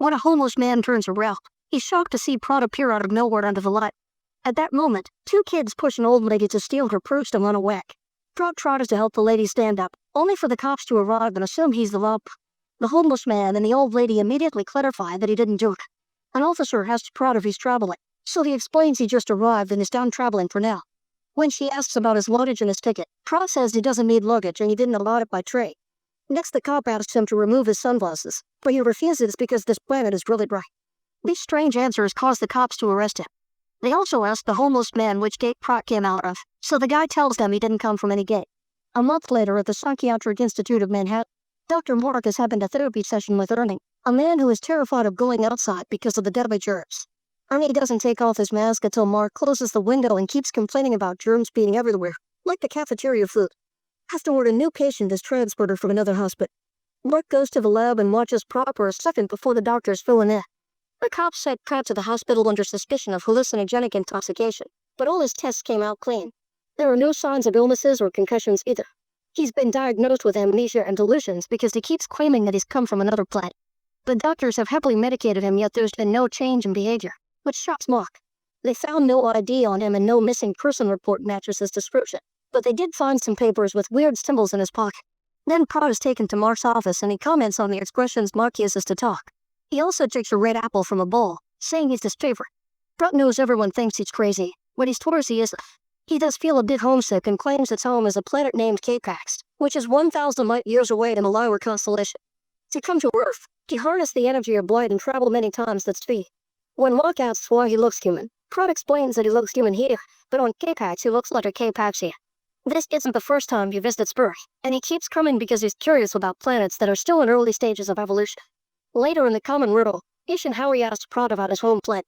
When a homeless man turns around, he's shocked to see Prot appear out of nowhere under the light. At that moment, two kids push an old lady to steal her purse and run away. Prot tries to help the lady stand up, only for the cops to arrive and assume he's the robber. The homeless man and the old lady immediately clarify that he didn't do it. An officer asks Prot if he's traveling, so he explains he just arrived and is done traveling for now. When she asks about his luggage and his ticket, Prot says he doesn't need luggage and he didn't allot it by train. Next, the cop asks him to remove his sunglasses, but he refuses because this planet is really bright. These strange answers cause the cops to arrest him. They also ask the homeless man which gate Prot came out of, so the guy tells them he didn't come from any gate. A month later at the Psychiatric Institute of Manhattan, Dr. Mark is having a therapy session with Ernie, a man who is terrified of going outside because of the deadly germs. Ernie doesn't take off his mask until Mark closes the window and keeps complaining about germs being everywhere, like the cafeteria food. Afterward, a new patient is transported from another hospital. Mark goes to the lab and watches Prot for a second before the doctors fill in. The cops sent Prot to the hospital under suspicion of hallucinogenic intoxication, but all his tests came out clean. There are no signs of illnesses or concussions either. He's been diagnosed with amnesia and delusions because he keeps claiming that he's come from another planet. The doctors have heavily medicated him, yet there's been no change in behavior, which shocks Mark. They found no ID on him and no missing person report matches his description, but they did find some papers with weird symbols in his pocket. Then Prot is taken to Mark's office and he comments on the expressions Mark uses to talk. He also takes a red apple from a bowl, saying he's his favorite. Prot knows everyone thinks he's crazy, but he's told he isn't. He does feel a bit homesick and claims its home is a planet named K-PAX, which is 1,000 light years away in the Lyra constellation. To come to Earth, he harnessed the energy of light and traveled many times that speed. When Mark asks why he looks human, Prot explains that he looks human here, but on K-PAX he looks like a K-PAXian. This isn't the first time he visits Earth, and he keeps coming because he's curious about planets that are still in early stages of evolution. Later in the common riddle, Ish and Howie asks Prot about his home planet.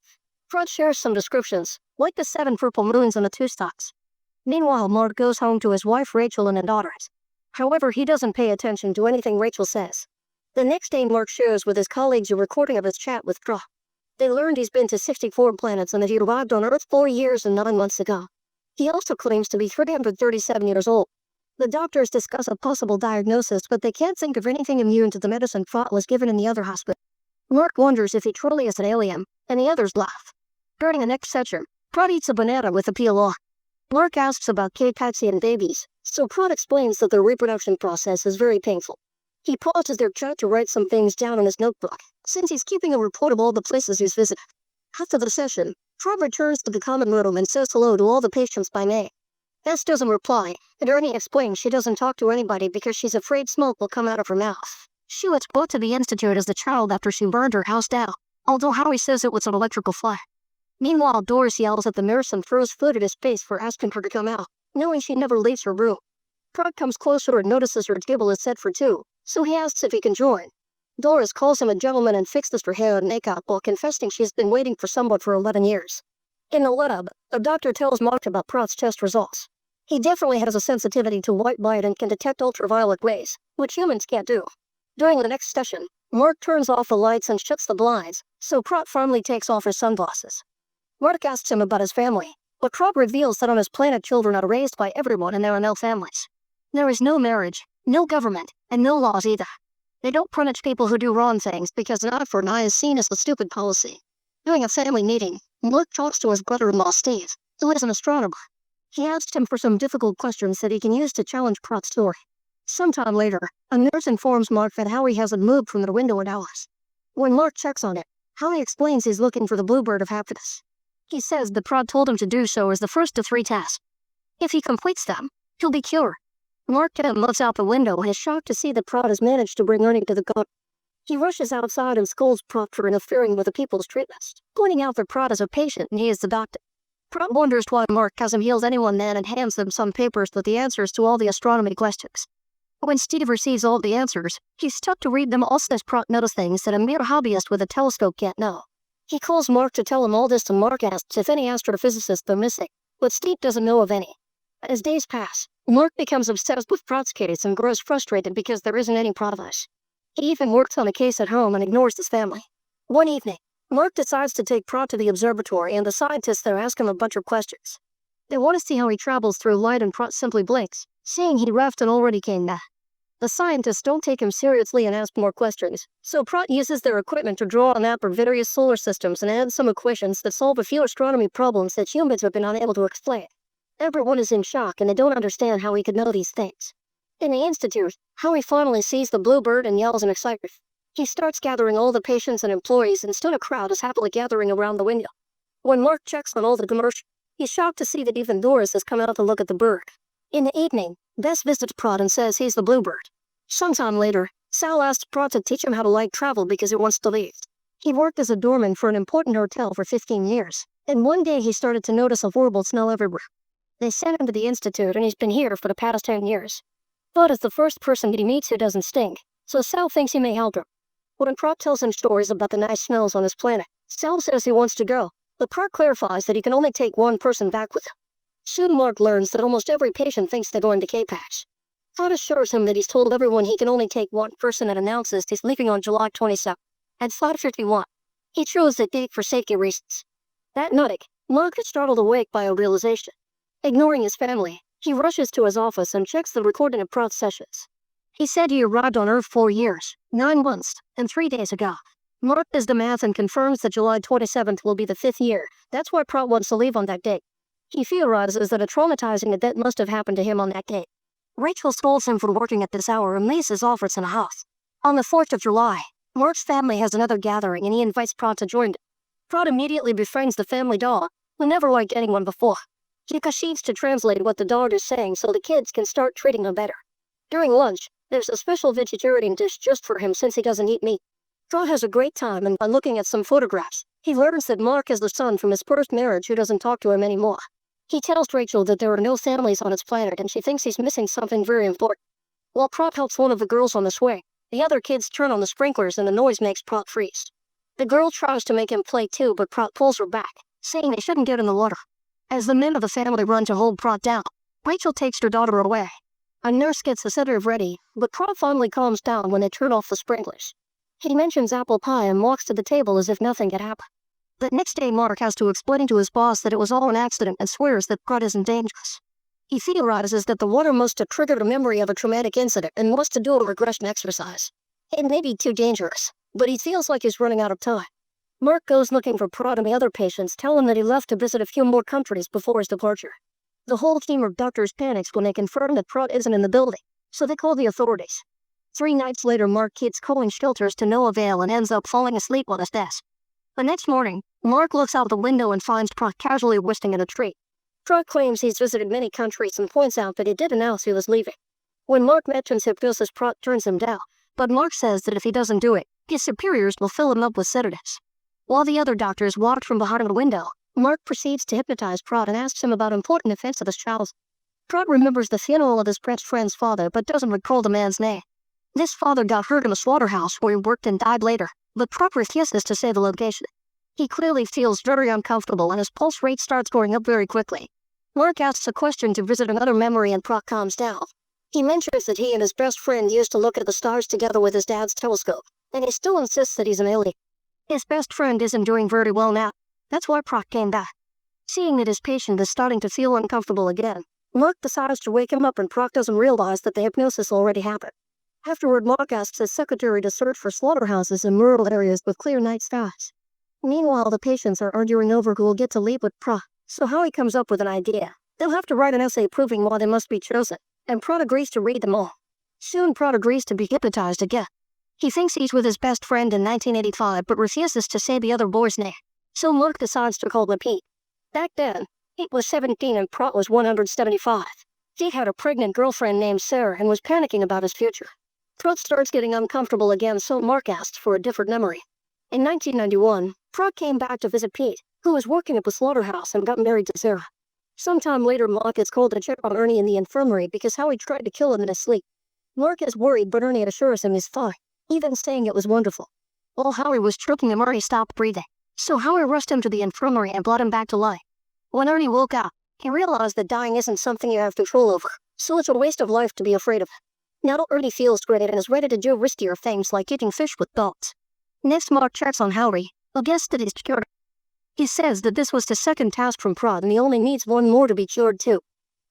Prot shares some descriptions, like the 7 purple moons and the 2 stars. Meanwhile, Mark goes home to his wife Rachel and daughters. However, he doesn't pay attention to anything Rachel says. The next day, Mark shares with his colleagues a recording of his chat with Prot. They learned he's been to 64 planets and that he arrived on Earth 4 years and 9 months ago. He also claims to be 337 years old. The doctors discuss a possible diagnosis, but they can't think of anything immune to the medicine Prot was given in the other hospital. Mark wonders if he truly is an alien, and the others laugh. During the next session, Prot eats a banana with a peel off. Mark asks about K-PAXian babies, so Prot explains that their reproduction process is very painful. He pauses their chat to write some things down in his notebook, since he's keeping a report of all the places he's visited. After the session, Prot returns to the common room and says hello to all the patients by name. Bess doesn't reply, and Ernie explains she doesn't talk to anybody because she's afraid smoke will come out of her mouth. She was brought to the institute as a child after she burned her house down, although Howie says it was an electrical fire. Meanwhile, Doris yells at the nurse and throws food at his face for asking her to come out, knowing she never leaves her room. Prot comes closer and notices her table is set for 2, so he asks if he can join. Doris calls him a gentleman and fixes her hair and makeup while confessing she's been waiting for someone for 11 years. In the lab, the doctor tells Mark about Prot's test results. He definitely has a sensitivity to white light and can detect ultraviolet rays, which humans can't do. During the next session, Mark turns off the lights and shuts the blinds, so Prot finally takes off his sunglasses. Mark asks him about his family, but Prot reveals that on his planet children are raised by everyone and there are no families. There is no marriage, no government, and no laws either. They don't punish people who do wrong things because an eye for an eye is seen as the stupid policy. During a family meeting, Mark talks to his brother-in-law Steve, who is an astronomer. He asks him for some difficult questions that he can use to challenge Prot's story. Sometime later, a nurse informs Mark that Howie hasn't moved from the window in hours. When Mark checks on it, Howie explains he's looking for the bluebird of happiness. He says that Prot told him to do so as the first of 3 tasks. If he completes them, he'll be cured. Mark then looks out the window and is shocked to see that Prot has managed to bring Ernie to the garden. He rushes outside and scolds Prot for interfering with the people's treatments, pointing out that Prot is a patient and he is the doctor. Prot wonders why Mark hasn't healed anyone then and hands them some papers with the answers to all the astronomy questions. When Steve receives all the answers, he's stuck to read them all as Prot notices things that a mere hobbyist with a telescope can't know. He calls Mark to tell him all this and Mark asks if any astrophysicists are missing, but Steve doesn't know of any. As days pass, Mark becomes obsessed with Prot's case and grows frustrated because there isn't any progress. He even works on a case at home and ignores his family. One evening, Mark decides to take Prot to the observatory and the scientists there ask him a bunch of questions. They want to see how he travels through light and Prot simply blinks, saying he left and already came back. The scientists don't take him seriously and ask more questions, so Prot uses their equipment to draw a map of various solar systems and adds some equations that solve a few astronomy problems that humans have been unable to explain. Everyone is in shock and they don't understand how he could know these things. In the institute, Howie finally sees the blue bird and yells in excitement. He starts gathering all the patients and employees and soon a crowd is happily gathering around the window. When Mark checks on all the commercials, he's shocked to see that even Doris has come out to look at the bird. In the evening, Bess visits Prot and says he's the bluebird. Sometime later, Sal asks Prot to teach him how to light travel because he wants to leave. He worked as a doorman for an important hotel for 15 years, and one day he started to notice a horrible smell everywhere. They sent him to the institute and he's been here for the past 10 years. Prot is the first person that he meets who doesn't stink, so Sal thinks he may help him. When Prot tells him stories about the nice smells on his planet, Sal says he wants to go, but Prot clarifies that he can only take one person back with him. Soon Mark learns that almost every patient thinks they're going to K-PAX. Prot assures him that he's told everyone he can only take one person and announces he's leaving on July 27th at 5:51. He chose that date for safety reasons. That night, Mark is startled awake by a realization. Ignoring his family, he rushes to his office and checks the recording of Prot's sessions. He said he arrived on Earth 4 years, 9 months, and 3 days ago. Mark does the math and confirms that July 27th will be the 5th year. That's why Prot wants to leave on that date. He theorizes that a traumatizing event must have happened to him on that date. Rachel scolds him for working at this hour and leaves his office in a house. On the 4th of July, Mark's family has another gathering and he invites Prot to join them. Prot immediately befriends the family dog, who never liked anyone before. He proceeds to translate what the dog is saying so the kids can start treating him better. During lunch, there's a special vegetarian dish just for him since he doesn't eat meat. Prot has a great time and by looking at some photographs, he learns that Mark is the son from his first marriage who doesn't talk to him anymore. He tells Rachel that there are no families on his planet and she thinks he's missing something very important. While Prot helps one of the girls on the swing, the other kids turn on the sprinklers and the noise makes Prot freeze. The girl tries to make him play too, but Prot pulls her back, saying they shouldn't get in the water. As the men of the family run to hold Prot down, Rachel takes her daughter away. A nurse gets the sedative ready, but Prot finally calms down when they turn off the sprinklers. He mentions apple pie and walks to the table as if nothing had happened. The next day Mark has to explain to his boss that it was all an accident and swears that Prot isn't dangerous. He theorizes that the water must have triggered a memory of a traumatic incident and wants to do a regression exercise. It may be too dangerous, but he feels like he's running out of time. Mark goes looking for Prot and the other patients tell him that he left to visit a few more countries before his departure. The whole team of doctors panics when they confirm that Prot isn't in the building, so they call the authorities. 3 nights later Mark keeps calling shelters to no avail and ends up falling asleep on his desk. The next morning, Mark looks out the window and finds Prot casually resting in a tree. Prot claims he's visited many countries and points out that he did announce he was leaving. When Mark mentions hypnosis, Prot turns him down, but Mark says that if he doesn't do it, his superiors will fill him up with sedatives. While the other doctors walk from behind the window, Mark proceeds to hypnotize Prot and asks him about important events of his childhood. Prot remembers the funeral of his best friend's father but doesn't recall the man's name. This father got hurt in a slaughterhouse where he worked and died later, but Prot refuses to say the location. He clearly feels very uncomfortable and his pulse rate starts going up very quickly. Mark asks a question to visit another memory and Prot calms down. He mentions that he and his best friend used to look at the stars together with his dad's telescope, and he still insists that he's an alien. His best friend isn't doing very well now. That's why Prot came back. Seeing that his patient is starting to feel uncomfortable again, Mark decides to wake him up and Prot doesn't realize that the hypnosis already happened. Afterward, Mark asks his secretary to search for slaughterhouses in rural areas with clear night skies. Meanwhile, the patients are arguing over who will get to leave with Prot, so Howie comes up with an idea. They'll have to write an essay proving why they must be chosen, and Prot agrees to read them all. Soon Prot agrees to be hypnotized again. He thinks he's with his best friend in 1985 but refuses to say the other boy's name, so Mark decides to call him Pete. Back then, Pete was 17 and Prot was 175. Pete had a pregnant girlfriend named Sarah and was panicking about his future. Prot starts getting uncomfortable again, so Mark asks for a different memory. In 1991, Prot came back to visit Pete, who was working at the slaughterhouse and got married to Sarah. Sometime later, Mark is called to check on Ernie in the infirmary because Howie tried to kill him in his sleep. Mark is worried, but Ernie assures him he's fine, even saying it was wonderful. While Howie was choking him, Ernie stopped breathing, so Howie rushed him to the infirmary and brought him back to life. When Ernie woke up, he realized that dying isn't something you have control over, so it's a waste of life to be afraid of. Now Ernie feels great and is ready to do riskier things like eating fish with dogs. Next, Mark checks on Howie, who guessed that he's cured. He says that this was the second task from Prot and he only needs one more to be cured too.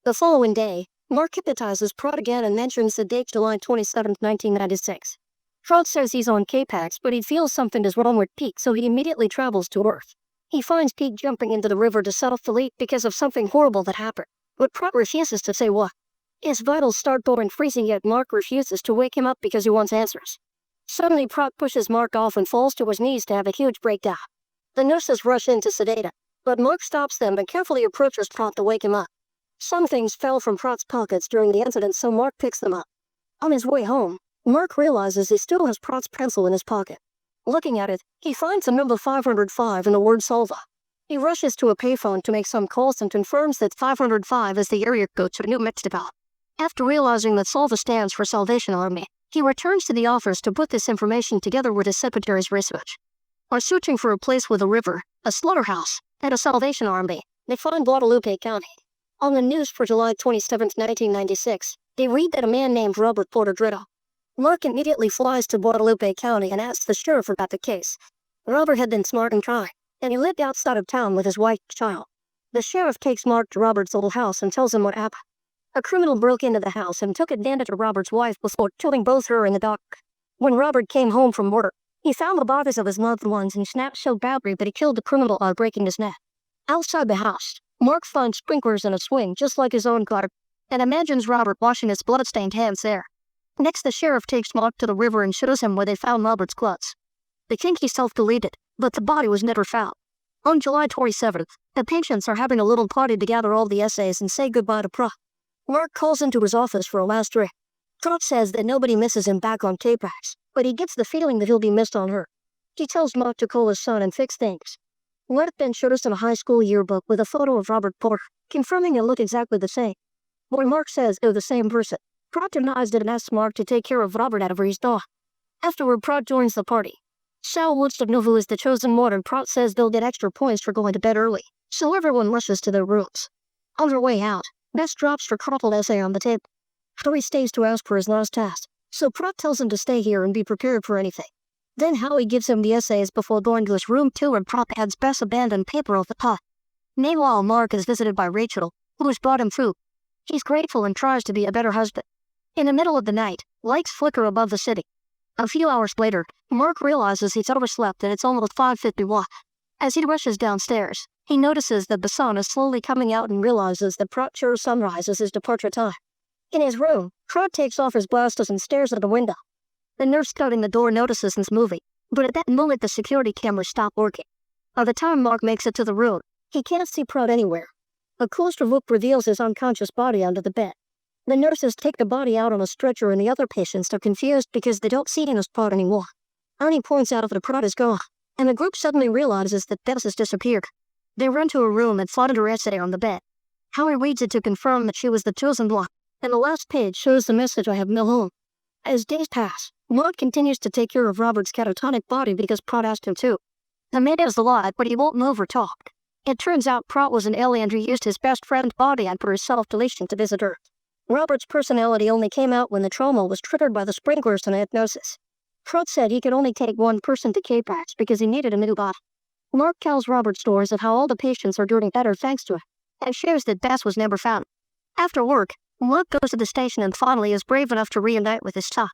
The following day, Mark hypnotizes Prot again and mentions the date July 27, 1996. Prot says he's on K-PAX, but he feels something is wrong with Pete, so he immediately travels to Earth. He finds Pete jumping into the river to set off the leak because of something horrible that happened, but Prot refuses to say what. His vitals start going freezing, yet Mark refuses to wake him up because he wants answers. Suddenly Prot pushes Mark off and falls to his knees to have a huge breakdown. The nurses rush in to sedate him, but Mark stops them and carefully approaches Prot to wake him up. Some things fell from Prot's pockets during the incident, so Mark picks them up. On his way home, Mark realizes he still has Prot's pencil in his pocket. Looking at it, he finds the number 505 and the word Salva. He rushes to a payphone to make some calls and confirms that 505 is the area code to New Mexico. After realizing that Salva stands for Salvation Army, he returns to the office to put this information together with his secretary's research. While searching for a place with a river, a slaughterhouse, and a Salvation Army, they find Guadalupe County. On the news for July 27, 1996, they read that a man named Robert Porter. Mark immediately flies to Guadalupe County and asks the sheriff about the case. Robert had been smart and kind, and he lived outside of town with his wife and child. The sheriff takes Mark to Robert's old house and tells him what happened. A criminal broke into the house and took advantage of Robert's wife before killing both her and the dog. When Robert came home from work, he found the bodies of his loved ones and snapped so badly that he killed the criminal by breaking his neck. Outside the house, Mark finds sprinklers in a swing just like his own garden, and imagines Robert washing his blood-stained hands there. Next, the sheriff takes Mark to the river and shows him where they found Robert's clothes. They think he self-deleted, but the body was never found. On July 27th, the patients are having a little party to gather all the essays and say goodbye to Prot. Mark calls into his office for a last drink. Prot says that nobody misses him back on K-PAX, but he gets the feeling that he'll be missed on her. He tells Mark to call his son and fix things. Mark then showed us in a high school yearbook with a photo of Robert Porter, confirming they look exactly the same. When Mark says they're the same person, Prot denies it and asks Mark to take care of Robert out of his dog. Afterward, Prot joins the party. Sal wants to know who is the chosen one, and Prot says they'll get extra points for going to bed early, so everyone rushes to their rooms. On their way out, Bess drops her crumpled essay on the table. Howie stays to ask for his last task, so Prot tells him to stay here and be prepared for anything. Then Howie gives him the essays before going to his room too, and Prot adds Bess' abandoned paper of the pot. Meanwhile, Mark is visited by Rachel, who has brought him food. He's grateful and tries to be a better husband. In the middle of the night, lights flicker above the city. A few hours later, Mark realizes he's overslept and it's almost 5:51. As he rushes downstairs, he notices that the sun is slowly coming out and realizes that Prot sure sunrise is his departure time. In his room, Prot takes off his glasses and stares at the window. The nurse guarding the door notices this movie, but at that moment the security cameras stop working. By the time Mark makes it to the room, he can't see Prot anywhere. A closer look reveals his unconscious body under the bed. The nurses take the body out on a stretcher and the other patients are confused because they don't see him as Prot anymore. Ernie points out that Prot is gone, and the group suddenly realizes that Bess has disappeared. They run to her room and find her essay on the bed. Howie reads it to confirm that she was the chosen one, and the last page shows the message, "I have no home." As days pass, Mark continues to take care of Robert's catatonic body because Prot asked him to. The man does a lot, but he won't move or talk. It turns out Prot was an alien who used his best friend's body and for his self-deletion to visit Earth. Robert's personality only came out when the trauma was triggered by the sprinklers and hypnosis. Prot said he could only take one person to K-PAX because he needed a new body. Mark tells Robert stories of how all the patients are doing better thanks to him, and shares that Bess was never found. After work, Mark goes to the station and finally is brave enough to reunite with his son.